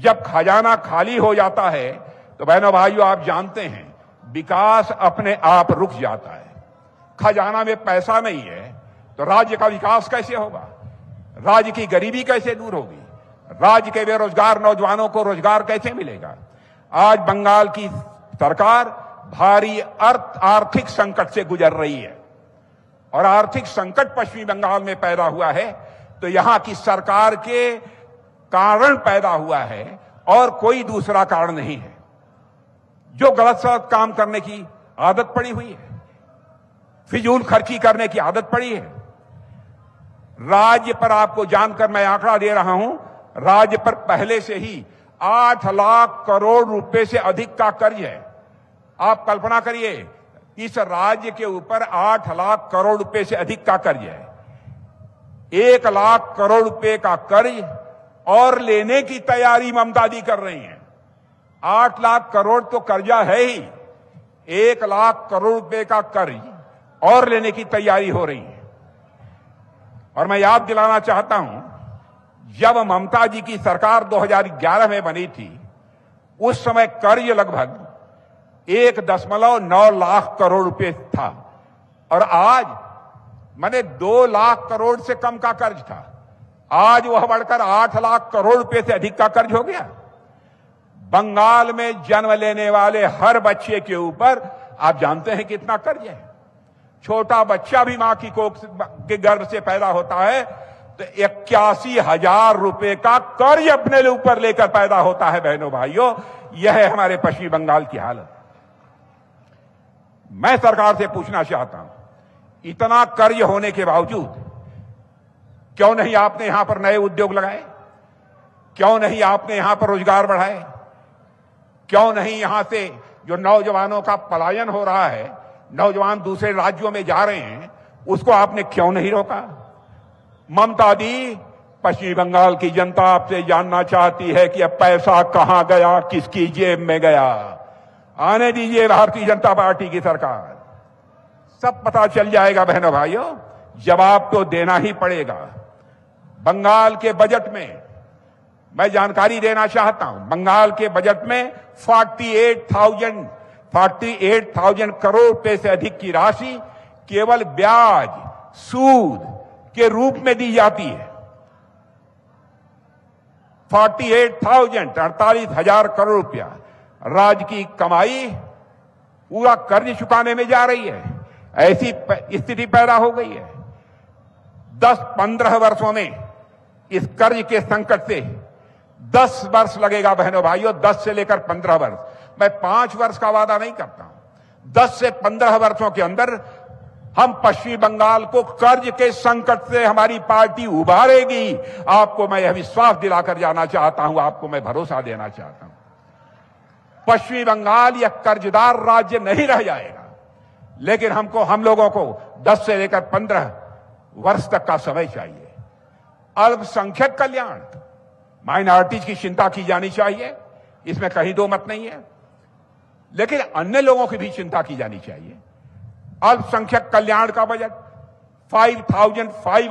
जब खजाना खाली हो जाता है तो बहनों भाइयों आप जानते हैं विकास अपने आप रुक जाता है। खजाना में पैसा नहीं है तो राज्य का विकास कैसे होगा? राज्य की गरीबी कैसे दूर होगी? राज्य के बेरोजगार नौजवानों को रोजगार कैसे मिलेगा? आज बंगाल की सरकार भारी आर्थिक संकट से गुजर रही है और आर्थिक संकट पश्चिमी बंगाल में पैदा हुआ है तो यहां की सरकार के कारण पैदा हुआ है और कोई दूसरा कारण नहीं है। जो गलत सलत काम करने की आदत पड़ी हुई है, फिजूल खर्ची करने की आदत पड़ी है। राज्य पर आपको जानकर मैं आंकड़ा दे रहा हूं, राज्य पर पहले से ही 8 लाख करोड़ रुपए से अधिक का कर्ज है। आप कल्पना करिए, इस राज्य के ऊपर 8 लाख करोड़ रुपए से अधिक का कर्ज है। 1 लाख करोड़ रुपए का कर्ज और लेने की तैयारी ममता दी कर रही हैं। 8 लाख करोड़ तो कर्जा है ही, 1 लाख करोड़ रुपए का कर्ज और लेने की तैयारी हो रही है। और मैं याद दिलाना चाहता हूं, जब ममता जी की सरकार 2011 में बनी थी उस समय कर्ज लगभग 1.9 लाख करोड़ रुपए था और आज माने 2 लाख करोड़ से कम का कर्ज था। आज वह बढ़कर 8 लाख करोड़ रुपए से अधिक का कर्ज हो गया। बंगाल में जन्म लेने वाले हर बच्चे के ऊपर आप जानते हैं कितना कर्ज है। छोटा बच्चा भी मां की कोख के गर्भ से पैदा होता है तो 81,000 रुपए का कर्ज अपने ऊपर लेकर पैदा होता है। बहनों भाइयों, यह है हमारे पश्चिमी बंगाल की हालत। मैं सरकार से पूछना चाहता हूं, इतना कर्ज होने के बावजूद क्यों नहीं आपने यहां पर नए उद्योग लगाए? क्यों नहीं आपने यहां पर रोजगार बढ़ाए? क्यों नहीं यहां से जो नौजवानों का पलायन हो रहा है, नौजवान दूसरे राज्यों में जा रहे हैं, उसको आपने क्यों नहीं रोका? ममता दी, पश्चिमी बंगाल की जनता आपसे जानना चाहती है कि अब पैसा कहां गया, किसकी जेब में गया। आने दीजिए भारतीय जनता पार्टी की सरकार, सब पता चल जाएगा। बहनों भाइयों, जवाब तो देना ही पड़ेगा। बंगाल के बजट में मैं जानकारी देना चाहता हूं, बंगाल के बजट में 48,000 करोड़ रुपए से अधिक की राशि केवल ब्याज सूद के रूप में दी जाती है। 48,000 करोड़ रुपया राज्य की कमाई पूरा कर्ज चुकाने में जा रही है। ऐसी स्थिति पैदा हो गई है। 10-15 वर्षों में इस कर्ज के संकट से 10 वर्ष लगेगा। बहनों भाइयों, 10 से लेकर 15 वर्ष, मैं 5 वर्ष का वादा नहीं करता हूं। 10 से 15 वर्षों के अंदर हम पश्चिमी बंगाल को कर्ज के संकट से हमारी पार्टी उबारेगी। आपको मैं यह विश्वास दिलाकर जाना चाहता हूं, आपको मैं भरोसा देना चाहता हूं। पश्चिमी बंगाल यह कर्जदार राज्य नहीं रह जाएगा, लेकिन हम लोगों को 10 से लेकर 15 वर्ष तक का समय चाहिए। अल्पसंख्यक कल्याण, माइनॉरिटीज की चिंता की जानी चाहिए, इसमें कहीं दो मत नहीं है, लेकिन अन्य लोगों की भी चिंता की जानी चाहिए। अल्पसंख्यक कल्याण का बजट 5,500